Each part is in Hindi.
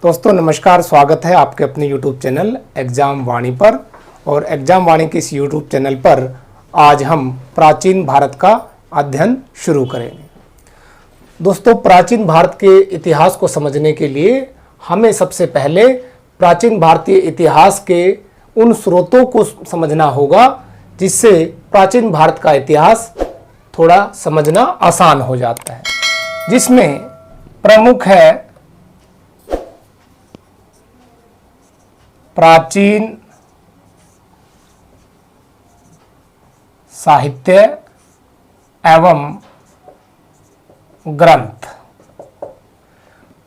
दोस्तों नमस्कार, स्वागत है आपके अपने YouTube चैनल एग्जाम वाणी पर। और एग्जाम वाणी के इस YouTube चैनल पर आज हम प्राचीन भारत का अध्ययन शुरू करेंगे। दोस्तों, प्राचीन भारत के इतिहास को समझने के लिए हमें सबसे पहले प्राचीन भारतीय इतिहास के उन स्रोतों को समझना होगा जिससे प्राचीन भारत का इतिहास थोड़ा समझना आसान हो जाता है, जिसमें प्रमुख है प्राचीन साहित्य एवं ग्रंथ।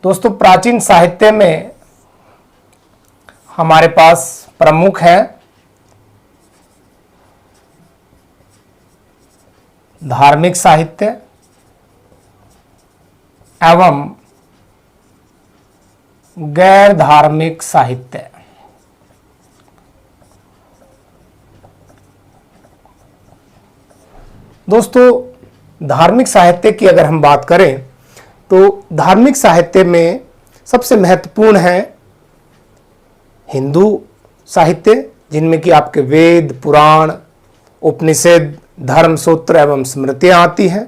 दोस्तों, प्राचीन साहित्य में हमारे पास प्रमुख है धार्मिक साहित्य एवं गैर धार्मिक साहित्य। दोस्तों, धार्मिक साहित्य की अगर हम बात करें तो धार्मिक साहित्य में सबसे महत्वपूर्ण है हिंदू साहित्य, जिनमें कि आपके वेद, पुराण, उपनिषद, धर्मसूत्र एवं स्मृतियाँ आती हैं।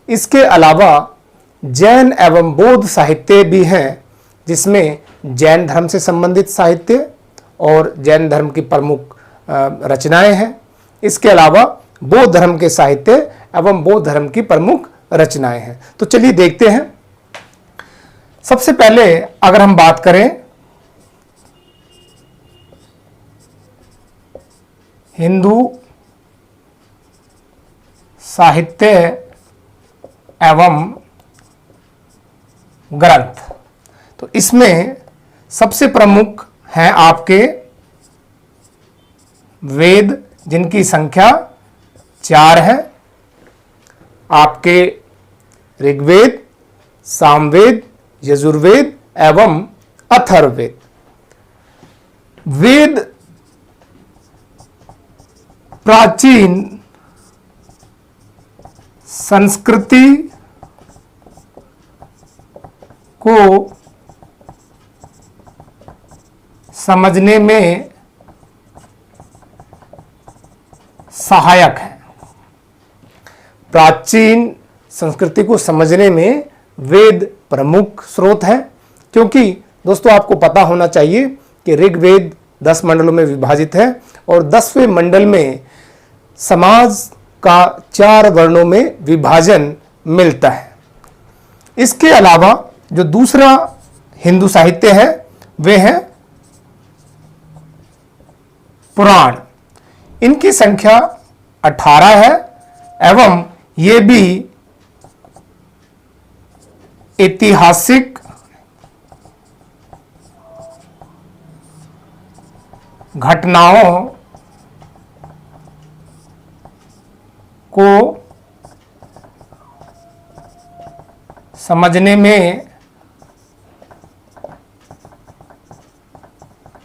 इसके अलावा जैन एवं बौद्ध साहित्य भी हैं, जिसमें जैन धर्म से संबंधित साहित्य और जैन धर्म की प्रमुख रचनाएं हैं। इसके अलावा बौद्ध धर्म के साहित्य एवं बौद्ध धर्म की प्रमुख रचनाएं हैं। तो चलिए देखते हैं। सबसे पहले अगर हम बात करें हिंदू साहित्य एवं ग्रंथ, तो इसमें सबसे प्रमुख हैं आपके वेद, जिनकी संख्या 4 है। आपके ऋग्वेद, सामवेद, यजुर्वेद एवं अथर्ववेद। वेद प्राचीन संस्कृति को समझने में सहायक है। प्राचीन संस्कृति को समझने में वेद प्रमुख स्रोत है, क्योंकि दोस्तों आपको पता होना चाहिए कि ऋग्वेद 10 मंडलों में विभाजित है और 10वें मंडल में समाज का 4 वर्णों में विभाजन मिलता है। इसके अलावा जो दूसरा हिंदू साहित्य है वे है पुराण। इनकी संख्या 18 है एवं ये भी ऐतिहासिक घटनाओं को समझने में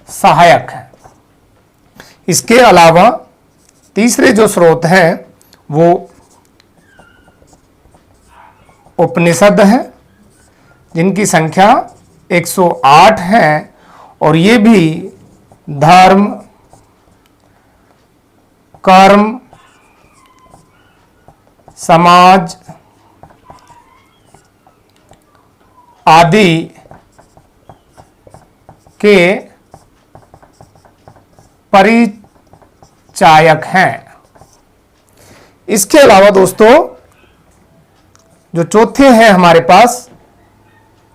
सहायक है। इसके अलावा तीसरे जो स्रोत हैं वो उपनिषद हैं, जिनकी संख्या 108 है और ये भी धर्म, कर्म, समाज आदि के परिचायक हैं। इसके अलावा दोस्तों जो चौथे हैं हमारे पास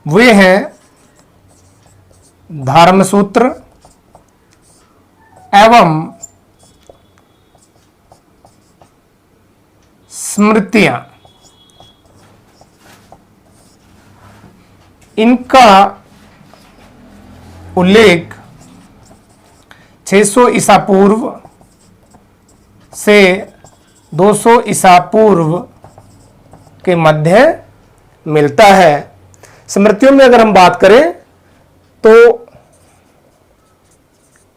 वे हैं धर्मसूत्र एवं स्मृतियां। इनका उल्लेख 600 ईसा पूर्व से 200 ईसा पूर्व के मध्य मिलता है। स्मृतियों में अगर हम बात करें तो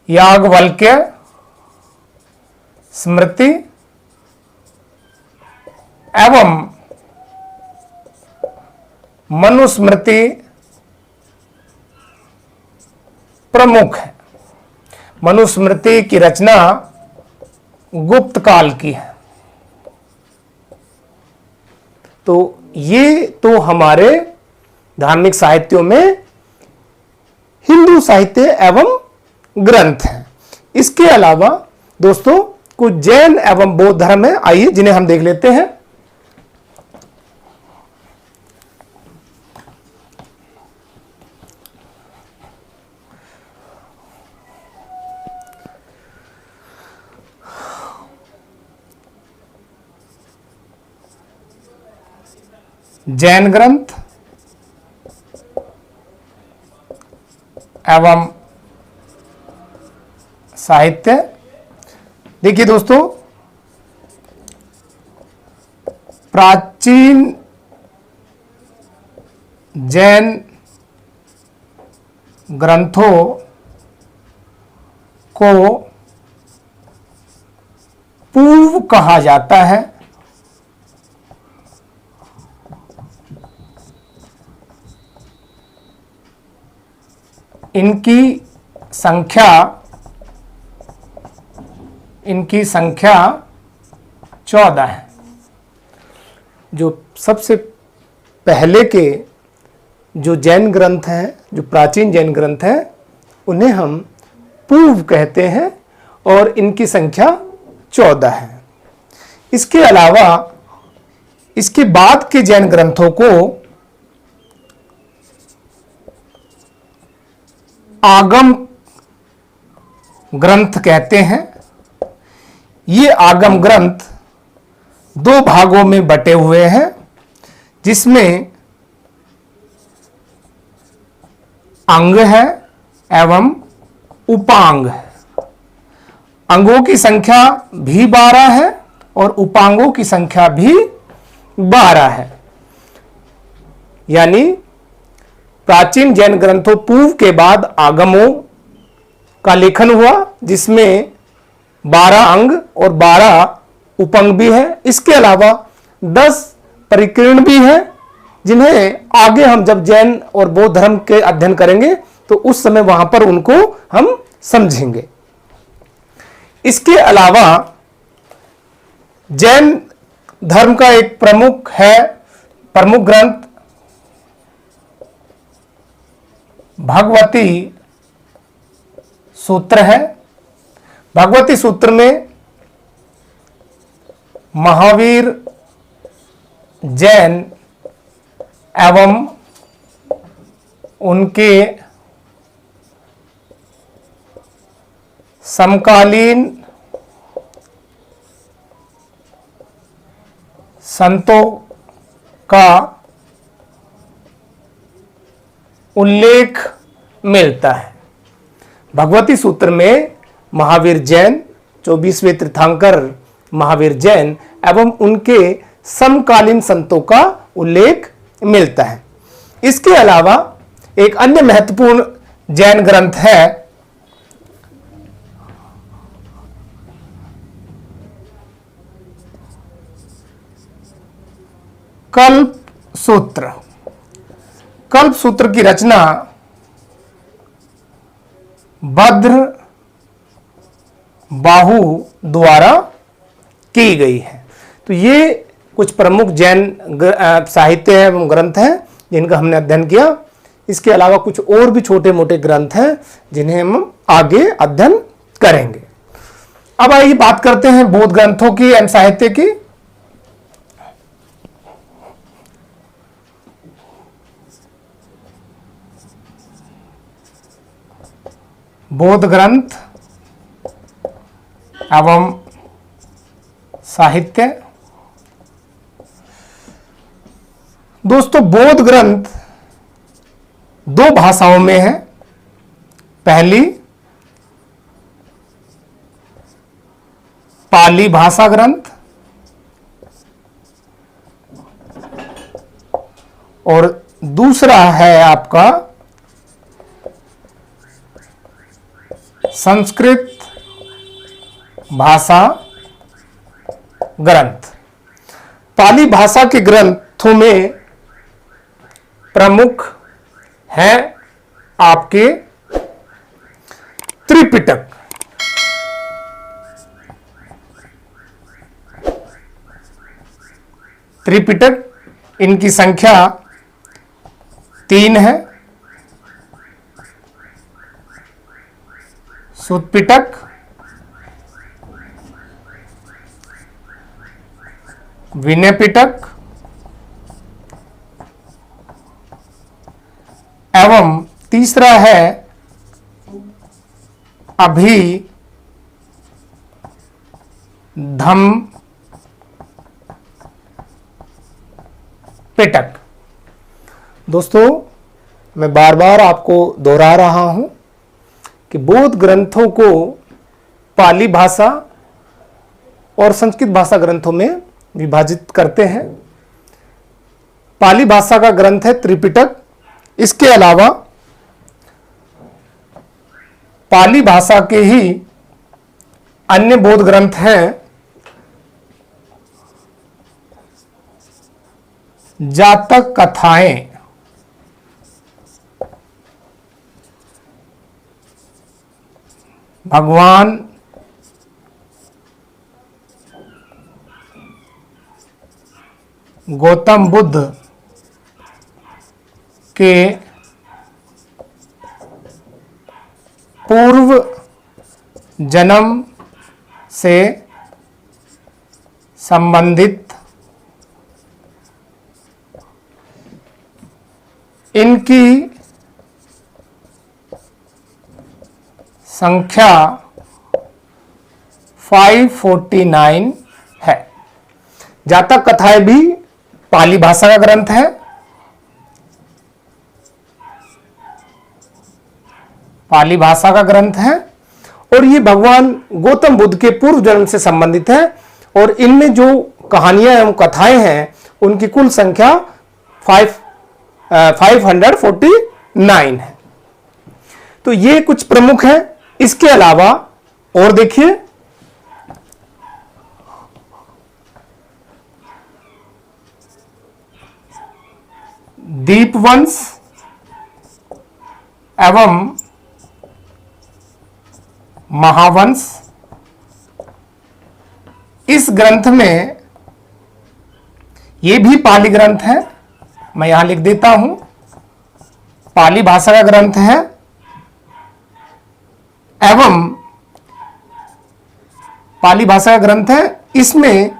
याज्ञवल्क्य स्मृति एवं मनुस्मृति प्रमुख है। मनुस्मृति की रचना गुप्त काल की है। तो ये तो हमारे धार्मिक साहित्यों में हिंदू साहित्य एवं ग्रंथ हैं। इसके अलावा दोस्तों कुछ जैन एवं बौद्ध धर्म है, आइए जिन्हें हम देख लेते हैं। जैन ग्रंथ एवं साहित्य। देखिए दोस्तों, प्राचीन जैन ग्रंथों को पूर्व कहा जाता है। इनकी संख्या 14 है। जो सबसे पहले के जो जैन ग्रंथ हैं, जो प्राचीन जैन ग्रंथ हैं, उन्हें हम पूर्व कहते हैं और इनकी संख्या 14 है। इसके अलावा इसके बाद के जैन ग्रंथों को आगम ग्रंथ कहते हैं। ये आगम ग्रंथ 2 भागों में बटे हुए हैं, जिसमें अंग है एवं उपांग है। अंगों की संख्या भी 12 है और उपांगों की संख्या भी 12 है। यानी प्राचीन जैन ग्रंथों पूर्व के बाद आगमों का लेखन हुआ, जिसमें 12 अंग और 12 उपंग भी है। इसके अलावा 10 परिकीर्ण भी हैं, जिन्हें आगे हम जब जैन और बौद्ध धर्म के अध्ययन करेंगे तो उस समय वहां पर उनको हम समझेंगे। इसके अलावा जैन धर्म का एक प्रमुख ग्रंथ भगवती सूत्र है। भगवती सूत्र में महावीर जैन एवं उनके समकालीन संतों का उल्लेख मिलता है। भगवती सूत्र में महावीर जैन, 24वें तीर्थंकर महावीर जैन एवं उनके समकालीन संतों का उल्लेख मिलता है। इसके अलावा एक अन्य महत्वपूर्ण जैन ग्रंथ है कल्प सूत्र। कल्प सूत्र की रचना भद्र बाहु द्वारा की गई है। तो ये कुछ प्रमुख जैन साहित्य एवं ग्रंथ हैं जिनका हमने अध्ययन किया। इसके अलावा कुछ और भी छोटे मोटे ग्रंथ हैं जिन्हें हम आगे अध्ययन करेंगे। अब आइए बात करते हैं बौद्ध ग्रंथों की एवं साहित्य की। बौद्ध ग्रंथ एवं साहित्य। दोस्तों, बौद्ध ग्रंथ 2 भाषाओं में है। पहली पाली भाषा ग्रंथ और दूसरा है आपका संस्कृत भाषा ग्रंथ। पाली भाषा के ग्रंथों में प्रमुख हैं आपके त्रिपिटक, इनकी संख्या 3 है। सुत्पिटक, विनय पिटक एवं तीसरा है अभिधम पिटक। दोस्तों, मैं बार बार आपको दोहरा रहा हूं कि बौद्ध ग्रंथों को पाली भाषा और संस्कृत भाषा ग्रंथों में विभाजित करते हैं। पाली भाषा का ग्रंथ है त्रिपिटक। इसके अलावा पाली भाषा के ही अन्य बौद्ध ग्रंथ हैं। जातक कथाएं, भगवान गौतम बुद्ध के पूर्व जन्म से संबंधित इनकी संख्या 549 है। जातक कथाएं भी पाली भाषा का ग्रंथ है। पाली भाषा का ग्रंथ है और ये भगवान गौतम बुद्ध के पूर्व जन्म से संबंधित है और इनमें जो कहानियां एवं कथाएं हैं उनकी कुल संख्या 549 है। तो ये कुछ प्रमुख हैं। इसके अलावा और देखिए, दीपवंश एवं महावंश, इस ग्रंथ में, ये भी पाली ग्रंथ है, मैं यहां लिख देता हूं, पाली भाषा का ग्रंथ है एवं पाली भाषा का ग्रंथ है। इसमें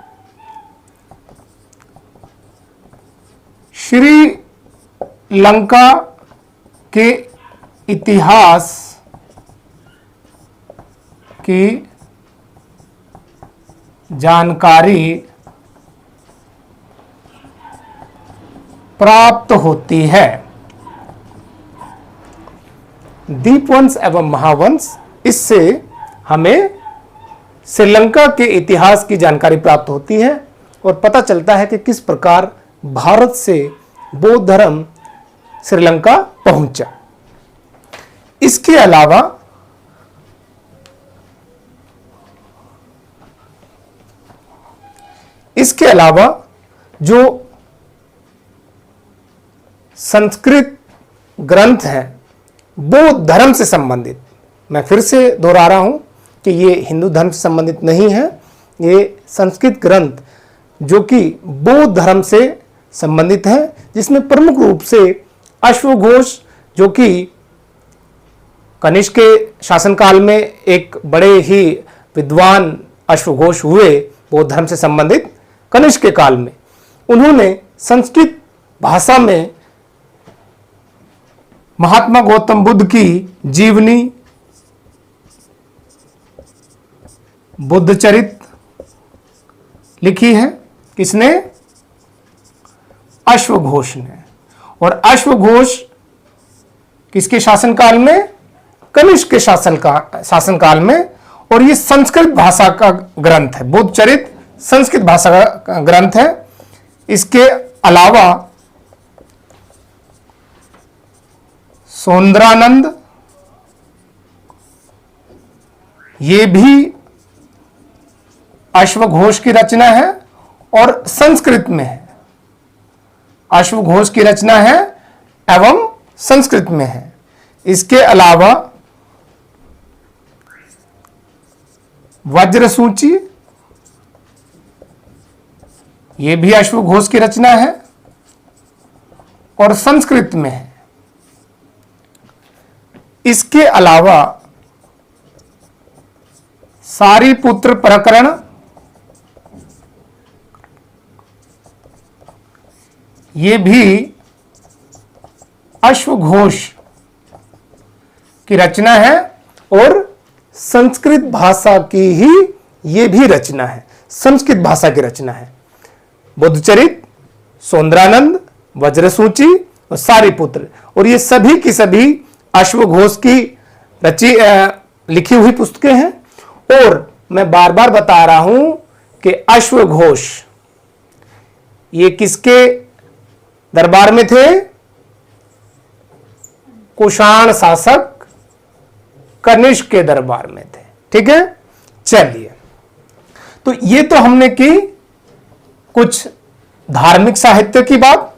श्रीलंका के इतिहास की जानकारी प्राप्त होती है। दीपवंश एवं महावंश, इससे हमें श्रीलंका के इतिहास की जानकारी प्राप्त होती है और पता चलता है कि किस प्रकार भारत से बौद्ध धर्म श्रीलंका पहुंचा। इसके अलावा जो संस्कृत ग्रंथ हैं बौद्ध धर्म से संबंधित, मैं फिर से दोहरा रहा हूं कि ये हिंदू धर्म से संबंधित नहीं है, ये संस्कृत ग्रंथ जो कि बौद्ध धर्म से संबंधित है, जिसमें प्रमुख रूप से अश्वघोष, जो कि कनिष्क के शासनकाल में एक बड़े ही विद्वान अश्वघोष हुए बौद्ध धर्म से संबंधित कनिष्क के काल में, उन्होंने संस्कृत भाषा में महात्मा गौतम बुद्ध की जीवनी, बुद्धचरित लिखी है। किसने? अश्वघोष ने। और अश्वघोष किसके शासनकाल में? कनिष्क के शासनकाल में। और ये संस्कृत भाषा का ग्रंथ है, बुद्धचरित संस्कृत भाषा का ग्रंथ है। इसके अलावा सौंदरानंद, ये भी अश्वघोष की रचना है और संस्कृत में है। अश्वघोष की रचना है एवं संस्कृत में है। इसके अलावा वज्रसूची, ये भी अश्वघोष की रचना है और संस्कृत में है। इसके अलावा सारीपुत्र प्रकरण, ये भी अश्वघोष की रचना है और संस्कृत भाषा की ही ये भी रचना है, संस्कृत भाषा की रचना है। बुद्धचरित, सौंदरानंद, वज्रसूची और सारीपुत्र, और ये सभी की सभी अश्वघोष की लिखी हुई पुस्तकें हैं। और मैं बार बार बता रहा हूं कि अश्वघोष ये किसके दरबार में थे? कुषाण शासक कनिष्क के दरबार में थे। ठीक है, चलिए, तो ये तो हमने की कुछ धार्मिक साहित्य की बात।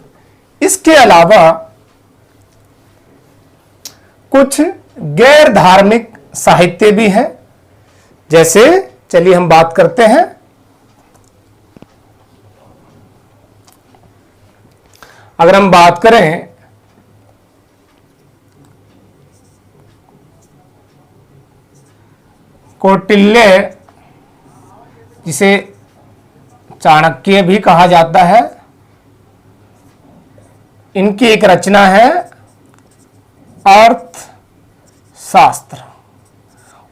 इसके अलावा कुछ गैर धार्मिक साहित्य भी है। जैसे चलिए हम बात करते हैं, अगर हम बात करें कौटिल्य, जिसे चाणक्य भी कहा जाता है, इनकी एक रचना है अर्थशास्त्र।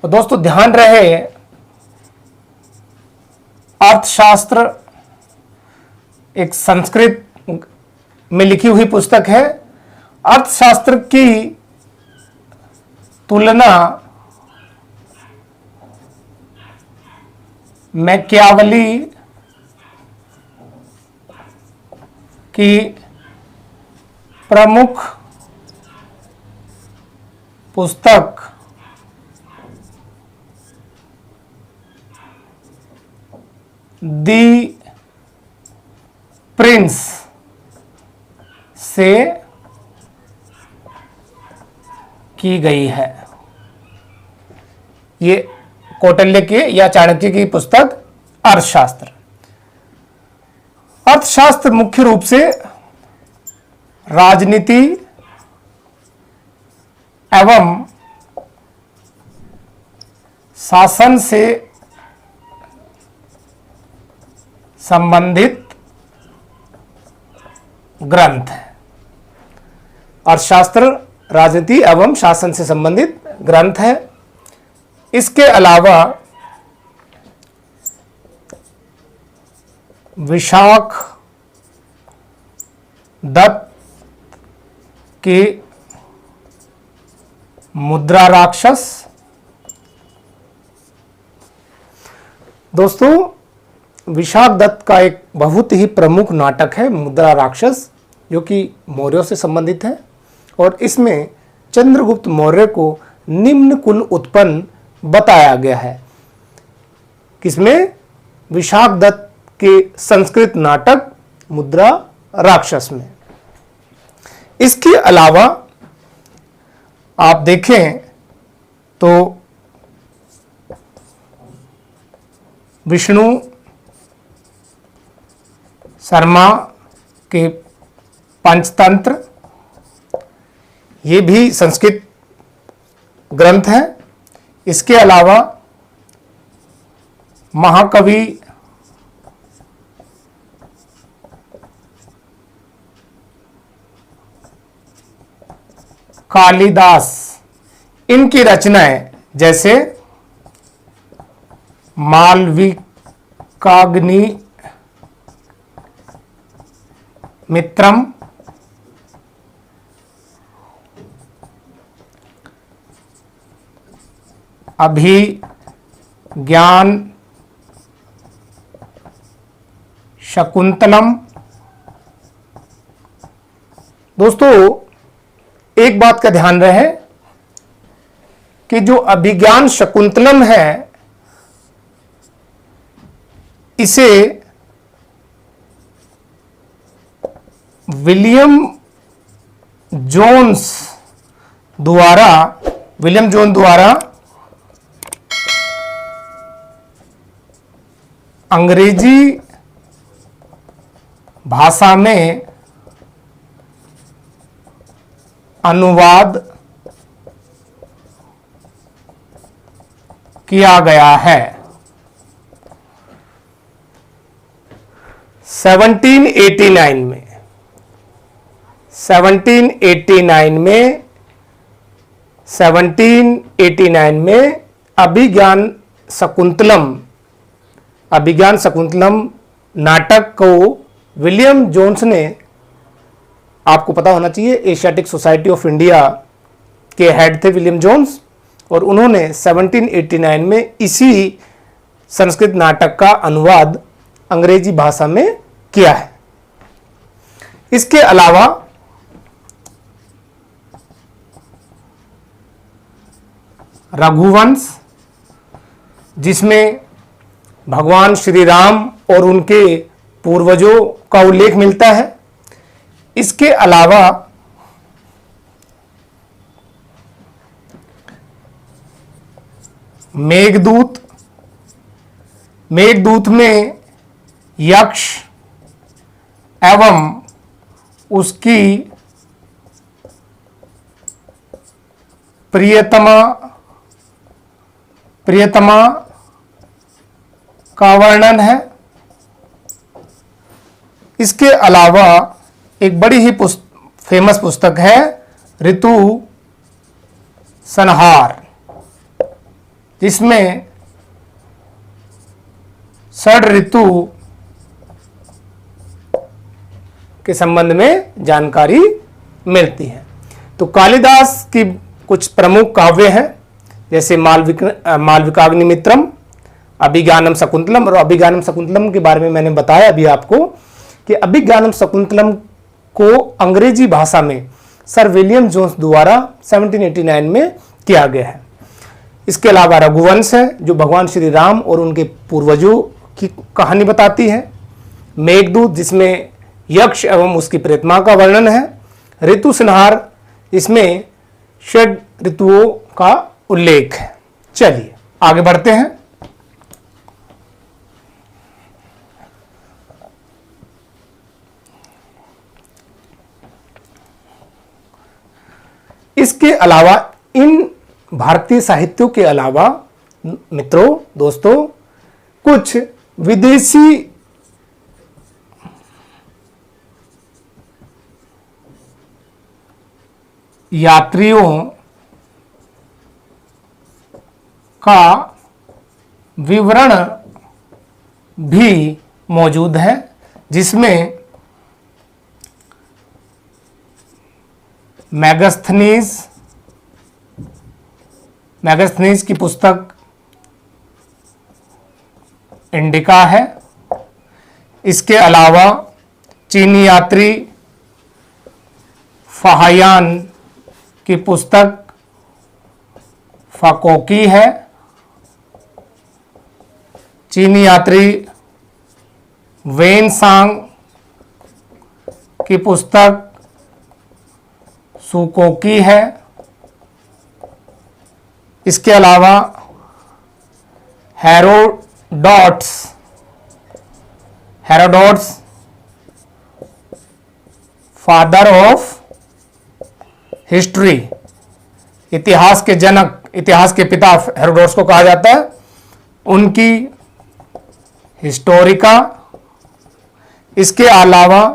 और दोस्तों ध्यान रहे, अर्थशास्त्र एक संस्कृत में लिखी हुई पुस्तक है। अर्थशास्त्र की तुलना मैकियावली की प्रमुख पुस्तक दी प्रिंस से की गई है। ये कौटिल्य की या चाणक्य की पुस्तक अर्थशास्त्र। अर्थशास्त्र मुख्य रूप से राजनीति एवं शासन से संबंधित ग्रंथ है। अर्थशास्त्र राजनीति एवं शासन से संबंधित ग्रंथ है। इसके अलावा विशाख दत्त की मुद्रा राक्षस। दोस्तों विशाख दत्त का एक बहुत ही प्रमुख नाटक है मुद्रा राक्षस, जो कि मौर्यों से संबंधित है। और इसमें चंद्रगुप्त मौर्य को निम्न कुल उत्पन्न बताया गया है। किसमें? विशाख दत्त के संस्कृत नाटक मुद्रा राक्षस में। इसके अलावा आप देखें तो विष्णु शर्मा के पंचतंत्र, ये भी संस्कृत ग्रंथ है। इसके अलावा महाकवि कालिदास, इनकी रचनाएं जैसे मालविकाग्नि मित्रम, अभिज्ञान शकुंतलम। दोस्तों एक बात का ध्यान रहे कि जो अभिज्ञान शकुंतलम है, इसे विलियम जोन्स द्वारा अंग्रेजी भाषा में अनुवाद किया गया है। 1789 में 1789 में अभिज्ञान शकुंतलम नाटक को विलियम जोन्स ने, आपको पता होना चाहिए एशियाटिक सोसाइटी ऑफ इंडिया के हेड थे विलियम जोन्स, और उन्होंने 1789 में इसी संस्कृत नाटक का अनुवाद अंग्रेजी भाषा में किया है। इसके अलावा रघुवंश, जिसमें भगवान श्री राम और उनके पूर्वजों का उल्लेख मिलता है। इसके अलावा मेघदूत में यक्ष एवं उसकी प्रियतमा का वर्णन है। इसके अलावा एक बड़ी ही फेमस पुस्तक है ऋतु संहार, जिसमें षड ऋतु के संबंध में जानकारी मिलती है। तो कालिदास की कुछ प्रमुख काव्य हैं, जैसे मालविकाग्निमित्रम, अभिज्ञानम शकुंतलम। और अभिज्ञानम शकुंतलम के बारे में मैंने बताया अभी आपको कि अभिज्ञानम शकुंतलम को अंग्रेजी भाषा में सर विलियम जोन्स द्वारा 1789 में किया गया है। इसके अलावा रघुवंश है, जो भगवान श्री राम और उनके पूर्वजों की कहानी बताती है। मेघदूत, जिसमें यक्ष एवं उसकी प्रेतमा का वर्णन है। ऋतु संहार, इसमें षड ऋतुओं का उल्लेख है। चलिए आगे बढ़ते हैं। इसके अलावा इन भारतीय साहित्यों के अलावा मित्रों, दोस्तों, कुछ विदेशी यात्रियों का विवरण भी मौजूद है, जिसमें मैगस्थनीज की पुस्तक इंडिका है। इसके अलावा चीनी यात्री फाहियान की पुस्तक फाकोकी है। चीनी यात्री वेन सांग की पुस्तक सुकोकी है। इसके अलावा हेरोडोट्स फादर ऑफ हिस्ट्री, इतिहास के जनक, इतिहास के पिता हेरोडोट्स को कहा जाता है, उनकी हिस्टोरिका। इसके अलावा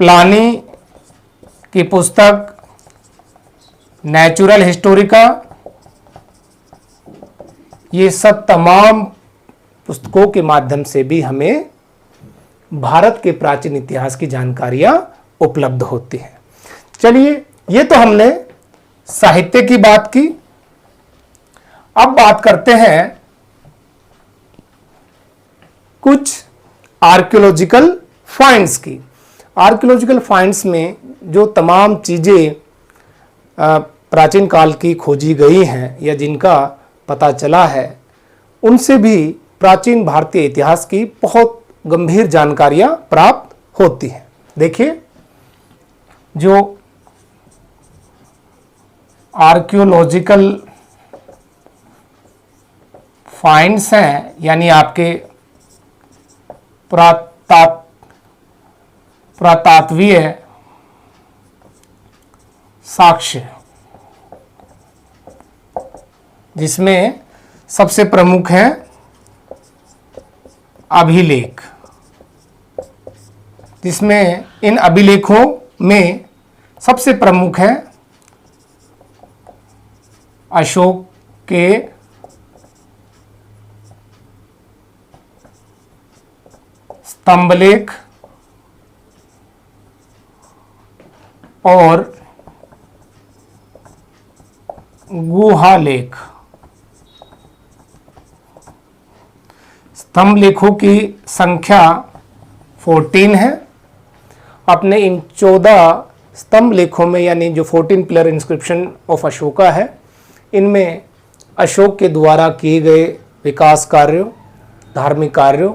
प्लानी की पुस्तक नेचुरल हिस्टोरिका। ये सब तमाम पुस्तकों के माध्यम से भी हमें भारत के प्राचीन इतिहास की जानकारियां उपलब्ध होती हैं। चलिए, ये तो हमने साहित्य की बात की। अब बात करते हैं कुछ आर्कियोलॉजिकल फाइंड्स की। आर्कियोलॉजिकल फाइंड्स में जो तमाम चीज़ें प्राचीन काल की खोजी गई हैं या जिनका पता चला है, उनसे भी प्राचीन भारतीय इतिहास की बहुत गंभीर जानकारियां प्राप्त होती हैं। देखिए, जो आर्कियोलॉजिकल फाइंड्स हैं, यानी आपके पुरातात्वीय साक्ष्य, जिसमें सबसे प्रमुख है अभिलेख, जिसमें इन अभिलेखों में सबसे प्रमुख है अशोक के स्तंभलेख और गुहालेख। स्तंभ लेखों की संख्या 14 है। अपने इन 14 स्तंभ लेखों में, यानी जो 14 पिलर इंस्क्रिप्शन ऑफ अशोका है, इनमें अशोक के द्वारा किए गए विकास कार्यों, धार्मिक कार्यों,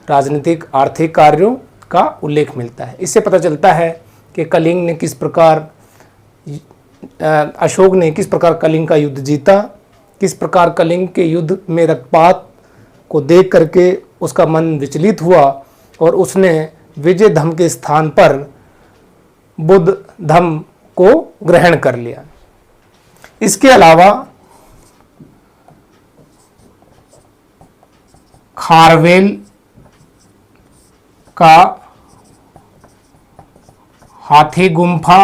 राजनीतिक आर्थिक कार्यों का उल्लेख मिलता है। इससे पता चलता है कि कलिंग ने किस प्रकार, अशोक ने किस प्रकार कलिंग का युद्ध जीता, किस प्रकार कलिंग के युद्ध में रक्तपात को देख करके उसका मन विचलित हुआ और उसने विजय धम के स्थान पर बुद्ध धम को ग्रहण कर लिया। इसके अलावा खारवेल का हाथी गुम्फा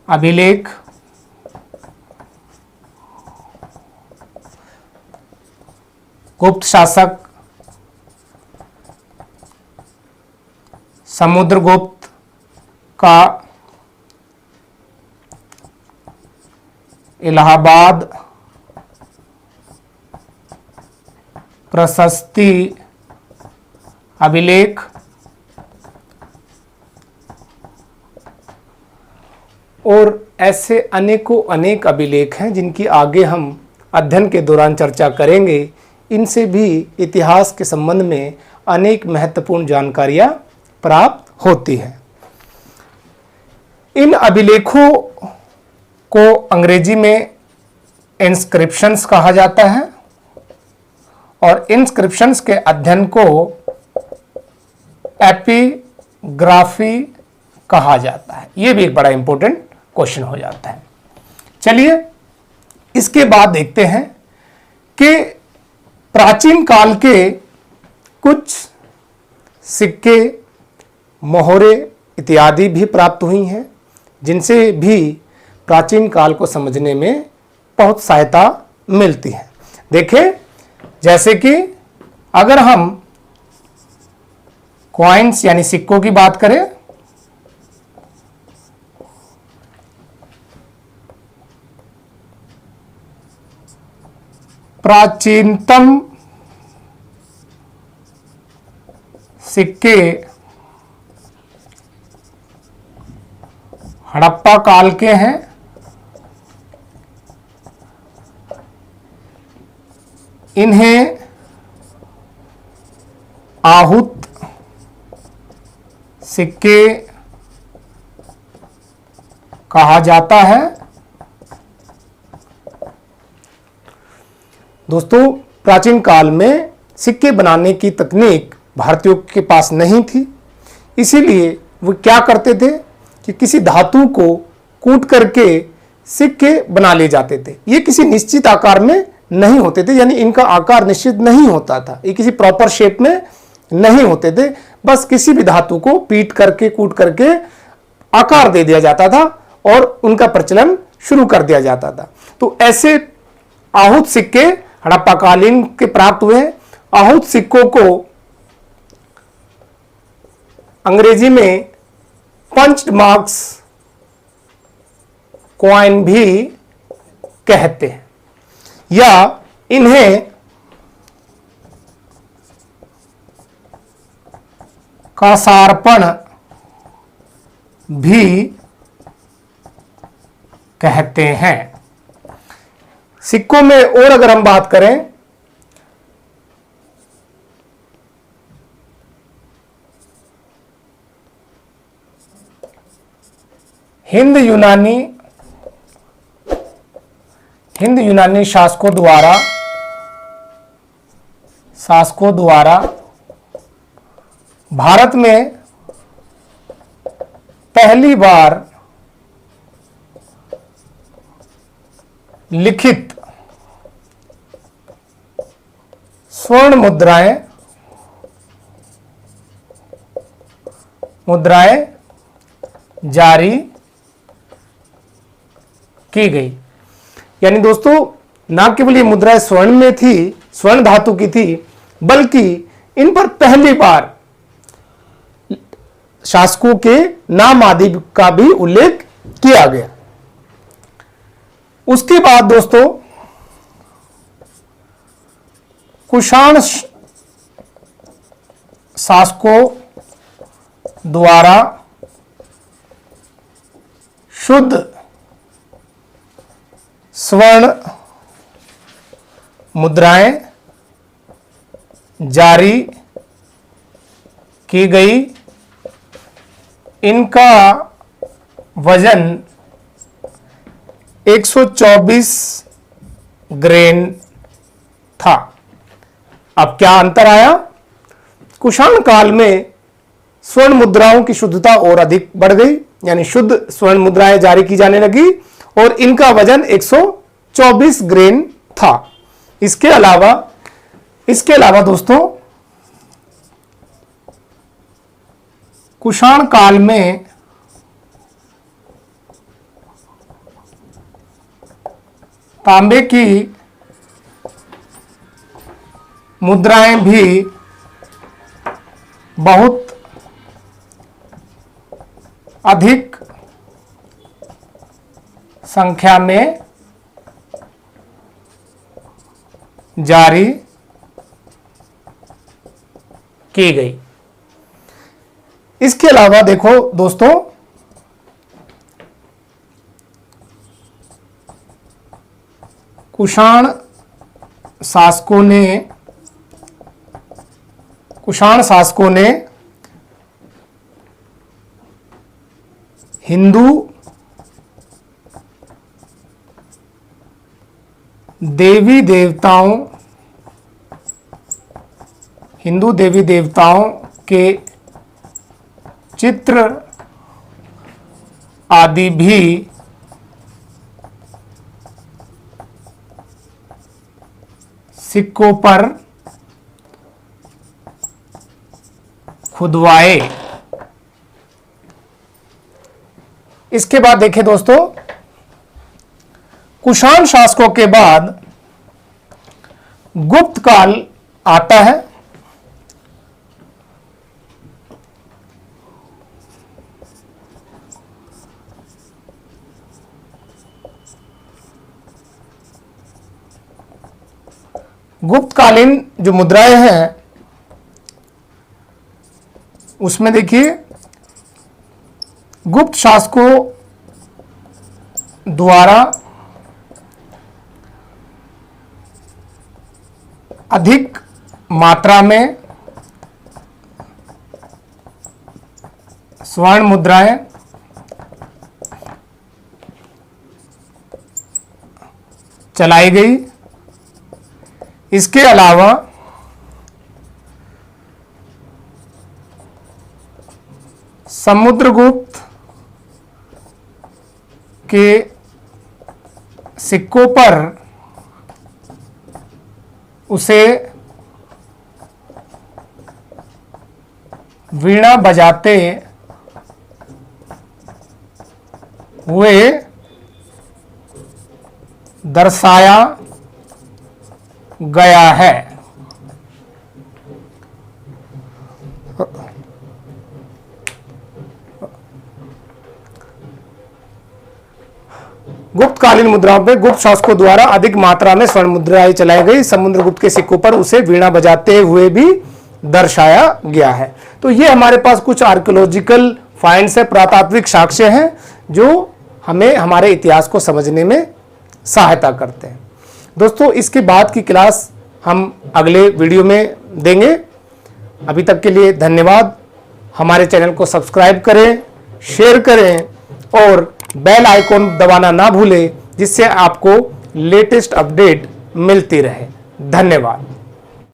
अभिलेख, गुप्त शासक समुद्रगुप्त का इलाहाबाद प्रशस्ति अभिलेख और ऐसे अनेकों अनेक अभिलेख हैं जिनकी आगे हम अध्ययन के दौरान चर्चा करेंगे। इनसे भी इतिहास के संबंध में अनेक महत्वपूर्ण जानकारियां प्राप्त होती हैं। इन अभिलेखों को अंग्रेजी में इंस्क्रिप्शंस कहा जाता है और इंस्क्रिप्शंस के अध्ययन को एपिग्राफी कहा जाता है। यह भी एक बड़ा इंपॉर्टेंट क्वेश्चन हो जाता है। चलिए इसके बाद देखते हैं कि प्राचीन काल के कुछ सिक्के, मोहरे इत्यादि भी प्राप्त हुई हैं, जिनसे भी प्राचीन काल को समझने में बहुत सहायता मिलती है। देखें, जैसे कि अगर हम कॉइन्स यानी सिक्कों की बात करें, प्राचीनतम सिक्के हड़प्पा काल के हैं। इन्हें आहूत सिक्के कहा जाता है। दोस्तों, प्राचीन काल में सिक्के बनाने की तकनीक भारतीयों के पास नहीं थी, इसीलिए वो क्या करते थे कि किसी धातु को कूट करके सिक्के बना ले जाते थे। ये किसी निश्चित आकार में नहीं होते थे, यानी इनका आकार निश्चित नहीं होता था, ये किसी प्रॉपर शेप में नहीं होते थे। बस किसी भी धातु को पीट करके, कूट करके आकार दे दिया जाता था और उनका प्रचलन शुरू कर दिया जाता था। तो ऐसे आहूत सिक्के हड़प्पा कालीन के प्राप्त हुए। आहूत सिक्कों को अंग्रेजी में पंच्ड मार्क्स कॉइन भी कहते हैं, या इन्हें कासार्पण भी कहते हैं। सिक्कों में और अगर हम बात करें, हिंद यूनानी शासकों द्वारा भारत में पहली बार लिखित स्वर्ण मुद्राएं जारी की गई। यानी दोस्तों ना केवल ये मुद्राएं स्वर्ण में थी, स्वर्ण धातु की थी, बल्कि इन पर पहली बार शासकों के नाम आदि का भी उल्लेख किया गया। उसके बाद दोस्तों कुषाण शासकों द्वारा शुद्ध स्वर्ण मुद्राएं जारी की गई। इनका वजन 124 ग्रेन था। अब क्या अंतर आया? कुषाण काल में स्वर्ण मुद्राओं की शुद्धता और अधिक बढ़ गई, यानी शुद्ध स्वर्ण मुद्राएं जारी की जाने लगी और इनका वजन 124 ग्रेन था। इसके अलावा दोस्तों कुषाण काल में तांबे की मुद्राएं भी बहुत अधिक संख्या में जारी की गई। इसके अलावा देखो दोस्तों कुषाण शासकों ने हिंदू देवी देवताओं के चित्र आदि भी सिक्कों पर खुदवाए। इसके बाद देखें दोस्तों कुषाण शासकों के बाद गुप्त काल आता है। गुप्तकालीन जो मुद्राएं हैं उसमें देखिए गुप्त शासकों द्वारा अधिक मात्रा में स्वर्ण मुद्राएं चलाई गई। इसके अलावा समुद्रगुप्त के सिक्कों पर उसे वीणा बजाते हुए दर्शाया गया है। गुप्तकालीन मुद्राओं पे गुप्त शासकों द्वारा अधिक मात्रा में स्वर्ण मुद्राएं चलाई गई। समुद्रगुप्त के सिक्कों पर उसे वीणा बजाते हुए भी दर्शाया गया है। तो ये हमारे पास कुछ आर्कियोलॉजिकल फाइंड्स है, पुरातात्विक साक्ष्य हैं जो हमें हमारे इतिहास को समझने में सहायता करते हैं। दोस्तों इसके बाद की क्लास हम अगले वीडियो में देंगे। अभी तक के लिए धन्यवाद। हमारे चैनल को सब्सक्राइब करें, शेयर करें और बेल आइकॉन दबाना ना भूलें, जिससे आपको लेटेस्ट अपडेट मिलती रहे। धन्यवाद।